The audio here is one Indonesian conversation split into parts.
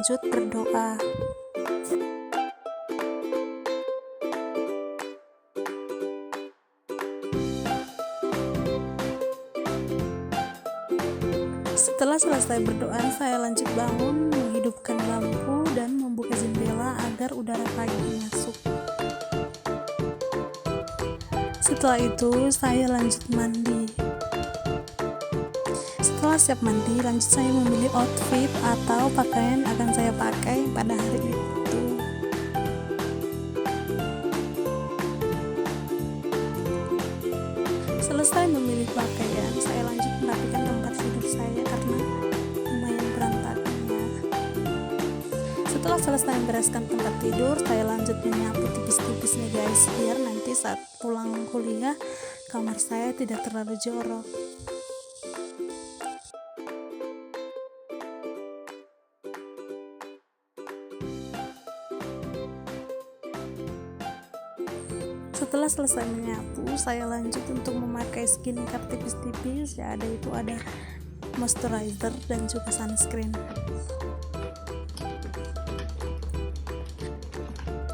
lanjut berdoa. Setelah selesai berdoa, saya lanjut bangun, menghidupkan lampu dan membuka jendela agar udara pagi masuk. Setelah itu, saya lanjut mandi. Setelah siap mandi, lanjut saya memilih outfit atau pakaian yang akan saya pakai pada hari itu. Selesai memilih pakaian, saya lanjut merapikan tempat tidur saya karena lumayan berantakan ya. Setelah selesai membereskan tempat tidur, saya lanjut menyapu tipis-tipis nih guys, biar nanti saat pulang kuliah kamar saya tidak terlalu jorok. Setelah selesai menyapu, saya lanjut untuk memakai skincare tipis-tipis ya, ada moisturizer dan juga sunscreen.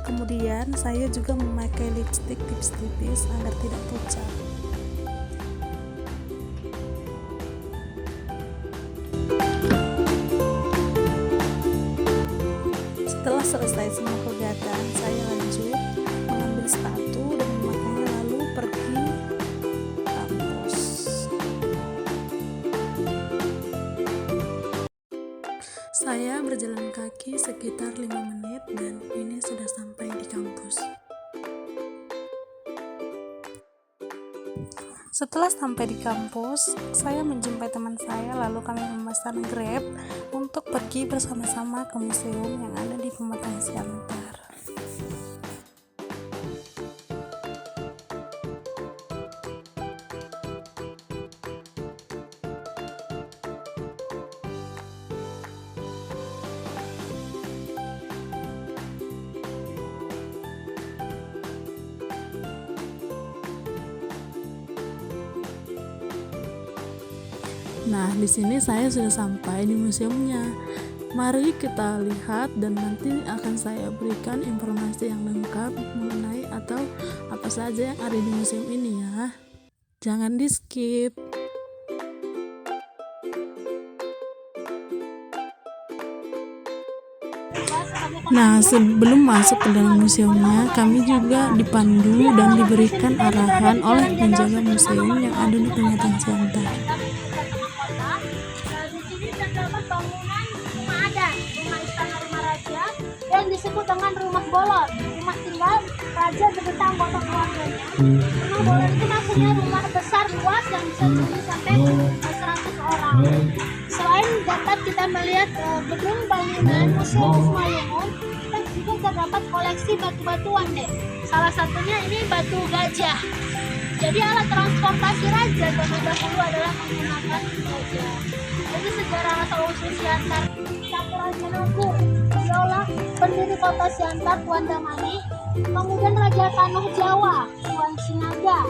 Kemudian saya juga memakai lipstick tipis-tipis agar tidak pucat. Setelah selesai semua kegiatan, saya lanjut mengambil sepatu dan memakainya lalu pergi kampus. Saya berjalan kaki sekitar 5 menit dan ini sudah sampai di kampus. Setelah sampai di kampus, saya menjumpai teman saya lalu kami memesan Grab untuk pergi bersama-sama ke museum yang ada di Pematang Siantar. Nah, di sini saya sudah sampai di museumnya. Mari kita lihat dan nanti akan saya berikan informasi yang lengkap mengenai atau apa saja yang ada di museum ini ya. Jangan di-skip. Nah, sebelum masuk ke dalam museumnya, kami juga dipandu dan diberikan arahan oleh penjaga museum yang ada di Pematang Siantar. Yang disebut dengan rumah bolon, rumah tinggal raja beserta anggota keluarganya. Rumah bolon itu maksudnya rumah besar luas yang bisa diisi sampai 100 orang. Selain dapat kita melihat gedung bangunan Museum Ismail, kita juga terdapat koleksi batu-batuan deh. Salah satunya ini batu gajah. Jadi alat transportasi raja zaman dahulu adalah menggunakan gajah. Jadi sejarah asal-usul Siantar, Raja Nanggung, Biola, pendiri kota Siantar, Tuan Damani. Kemudian Raja Tanuh Jawa, Tuan Sinaga.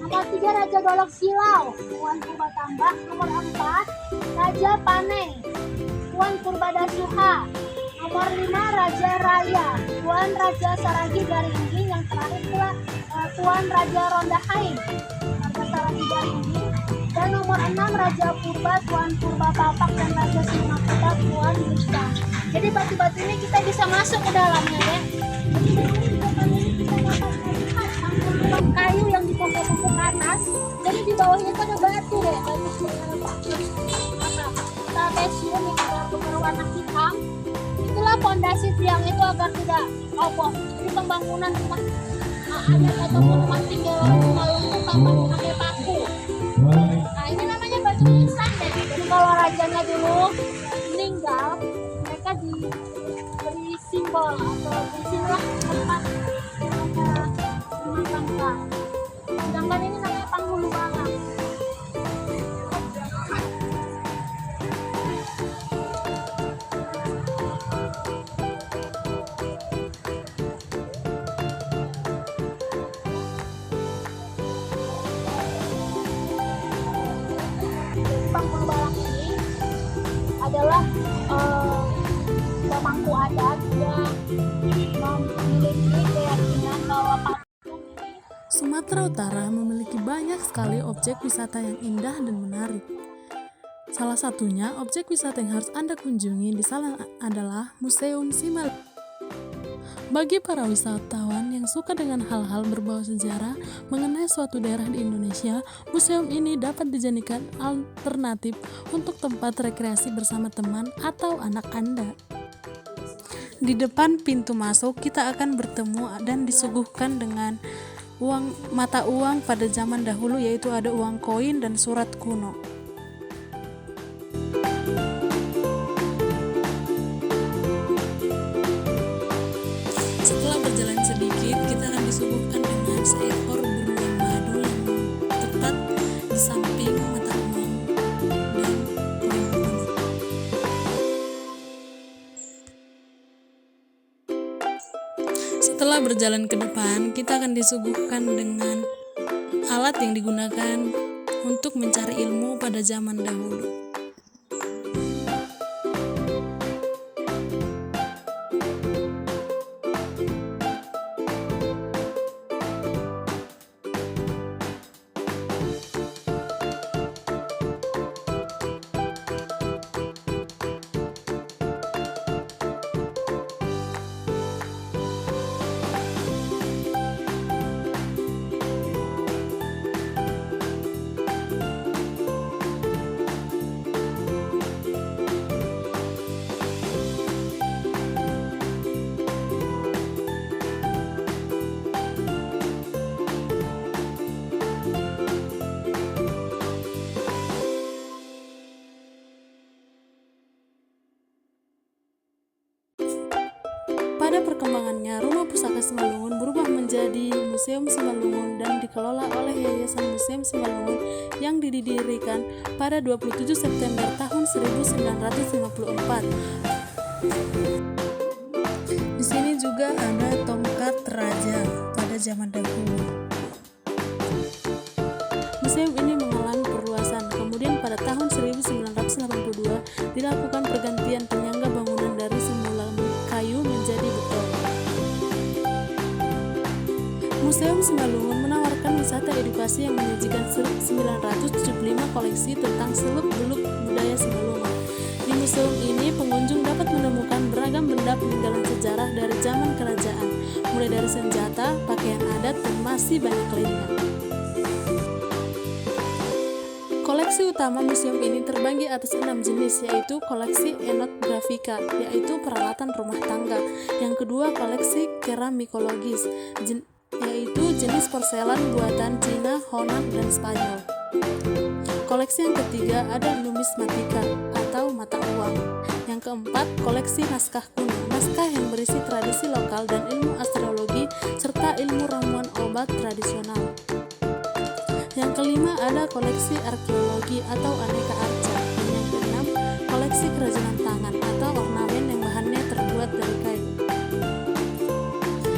Nomor 3 Raja Dolok Silau, Tuan Purbatambak. Nomor 4 Raja Paneng, Tuan Purbadasuha. Nomor 5 Raja Raya, Tuan Raja Saragi Garingging. Yang terakhir pula Tuan Raja Rondahain, Raja Saragi Garingging. Dan nomor 6 Raja Purba, Tuan Purba Papak, dan Raja Simakuta, Tuan Musta. Jadi batu-batu ini kita bisa masuk ke dalamnya ya. Kayu yang ditumpuk-tumpuk ke atas. Jadi di bawahnya itu ada batu ya, batu trapesium yang berwarna hitam. Itulah fondasi tiang itu agar tidak roboh. Jadi pembangunan rumah adat ataupun rumah tinggal rumah lumpuh tanpa memakai paku. Nah ini namanya batu nisan deh. Jadi kalau rajanya dulu meninggal, mereka diberi simbol atau disinilah tempat rumah tangga. Sedangkan ini namanya Panghulu Balang. Panghulu Balang ini adalah pemangku adat juga memiliki keyakinan bahwa patung ini. Sumatera Utara memiliki banyak sekali objek wisata yang indah dan menarik. Salah satunya objek wisata yang harus Anda kunjungi di sana adalah Museum Simalungun. Bagi para wisatawan yang suka dengan hal-hal berbau sejarah mengenai suatu daerah di Indonesia, museum ini dapat dijadikan alternatif untuk tempat rekreasi bersama teman atau anak Anda. Di depan pintu masuk, kita akan bertemu dan disuguhkan dengan mata uang pada zaman dahulu, yaitu ada uang koin dan surat kuno. Setelah berjalan sedikit, kita akan disuguhkan dengan seekor beruang madu yang tepat di samping mata uang dan koin kuno. Setelah berjalan ke depan, kita akan disuguhkan dengan alat yang digunakan untuk mencari ilmu pada zaman dahulu. Pada perkembangannya, Rumah Pusaka Simalungun berubah menjadi Museum Simalungun dan dikelola oleh Yayasan Museum Simalungun yang didirikan pada 27 September tahun 1954. Di sini juga ada tongkat raja pada zaman dahulu. Museum ini mengalami perluasan, kemudian pada tahun 1982 dilakukan pergantian penyangga bangunan dari semula kayu menjadi beton. Museum Simalungun menawarkan wisata edukasi yang menyajikan 975 koleksi tentang seluk-beluk budaya Simalungun. Di museum ini, pengunjung dapat menemukan beragam benda peninggalan sejarah dari zaman kerajaan, mulai dari senjata, pakaian adat, dan masih banyak lainnya. Koleksi utama museum ini terbagi atas 6 jenis, yaitu koleksi etnografika, yaitu peralatan rumah tangga. Yang kedua, koleksi keramikologis, yaitu jenis porselen buatan Cina, Honan, dan Spanyol. Koleksi yang ketiga ada numismatika atau mata uang. Yang keempat, koleksi naskah kuno, naskah yang berisi tradisi lokal dan ilmu astrologi serta ilmu ramuan obat tradisional. Yang kelima ada koleksi arkeologi atau aneka arca. Dan yang keenam, koleksi kerajinan tangan atau ornamen yang bahannya terbuat dari kayu.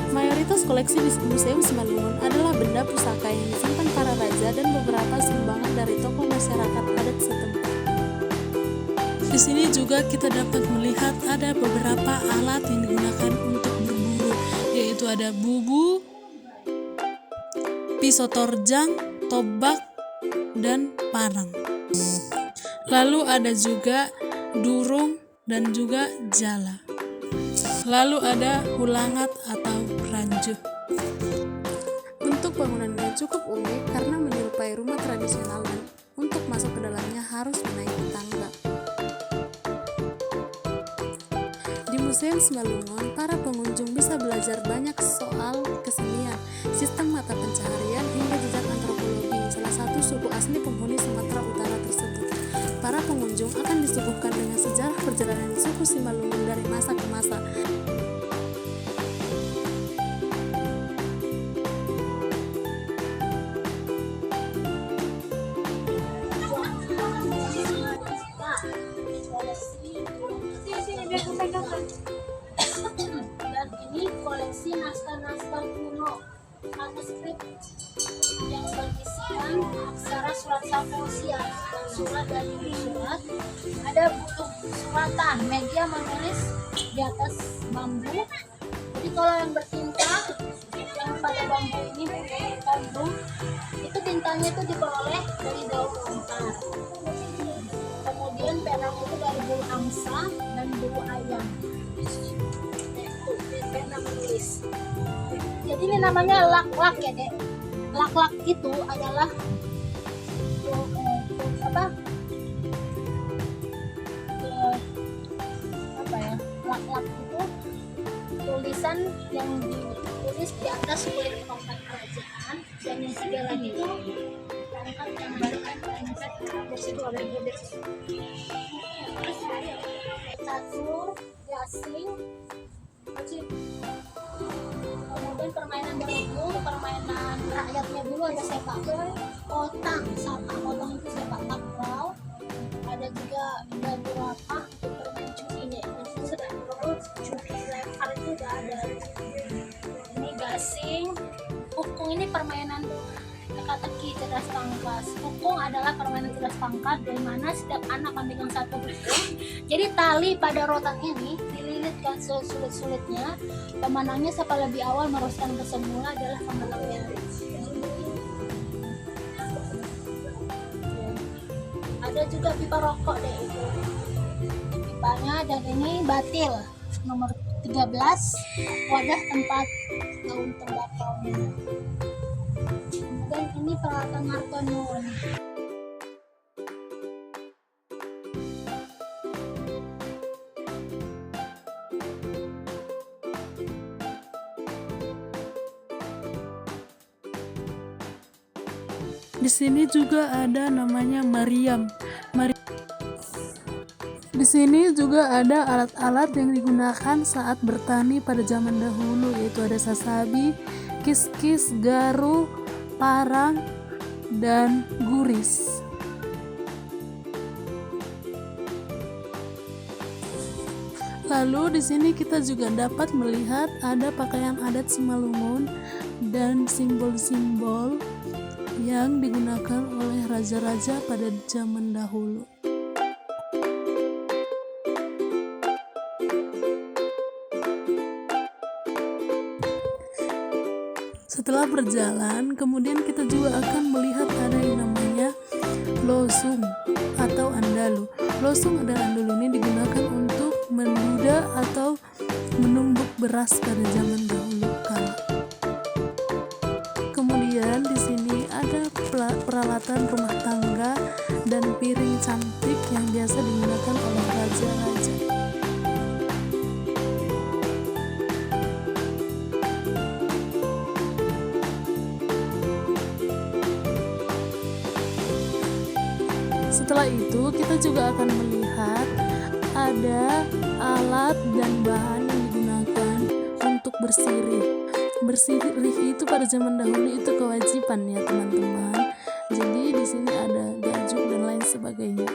Mayoritas koleksi di Museum Simalungun adalah benda pusaka yang disimpan para raja dan beberapa sumbangan dari tokoh masyarakat adat setempat. Di sini juga kita dapat melihat ada beberapa alat yang digunakan untuk berburu, yaitu ada bubu, pisau torjang, tombak, dan parang. Lalu ada juga durung dan juga jala. Lalu ada hulangat atau ranju. Bentuk bangunannya cukup unik karena menyerupai rumah tradisional dan untuk masuk ke dalamnya harus menaiki tangga. Di Museum Simalungun, para pengunjung bisa belajar banyak soal kesenian, sistem mata pencaharian, hingga jejak antropologi salah satu suku asli penghuni Sumatera Utara tersebut. Para pengunjung akan disuguhkan dengan sejarah perjalanan suku Simalungun dari masa ke masa. Dan ini koleksi naskah-naskah kuno manuskrip yang berisikan aksara surat Samosia dan surat dari surat ada buku suratan media menulis di atas bambu. Jadi kalau yang bertinta yang pada bambu ini bambu itu tintanya itu diperoleh dari daun lontar. Kemudian penang itu dari bulu angsa dan bulu ayam. Itu penang menulis. Jadi ini namanya lak-lak ya dek. Lak-lak itu adalah lak-lak itu tulisan yang ditulis di atas kulit tongkat kerajaan, dan yang tiga lagi itu tongkat yang barukan tongkat bersih oleh bebek. Catur, gasing, kemudian permainan berhubung, permainan rakyatnya dulu ada sepak otang, otang itu sepak takraw, ada juga beberapa permainan cumi itu sedang cumi lempar itu udah ada. Ini gasing, pukung ini permainan teka-teki cerdas tangkas. Pukung adalah permainan cerdas tangkas di mana setiap anak memegang satu pukung. Jadi tali pada rotan ini dililitkan sesulit-sulitnya. Pemenangnya siapa lebih awal meroskan ke semula adalah pemenangnya. Ada juga pipa rokok deh itu. Pipanya, dan ini batil nomor 13, wadah tempat daun tembakau. Dan ini peralatan martonyon. Di sini juga ada namanya Mariam. Di sini juga ada alat-alat yang digunakan saat bertani pada zaman dahulu, yaitu ada sasabi, kis-kis, garu, parang, dan guris. Lalu di sini kita juga dapat melihat ada pakaian adat Simalungun dan simbol-simbol yang digunakan oleh raja-raja pada zaman dahulu. Setelah berjalan, kemudian kita juga akan melihat ada yang namanya losung atau andalu. Losung adalah andalu ini digunakan untuk menduda atau menumbuk beras pada zaman dahulu kala. Kemudian di sini ada peralatan rumah tangga dan piring cantik yang biasa digunakan oleh raja-raja. Setelah itu kita juga akan melihat ada alat dan bahan yang digunakan untuk bersirih. Bersirih itu pada zaman dahulu itu kewajiban ya teman-teman. Jadi di sini ada gajuk dan lain sebagainya.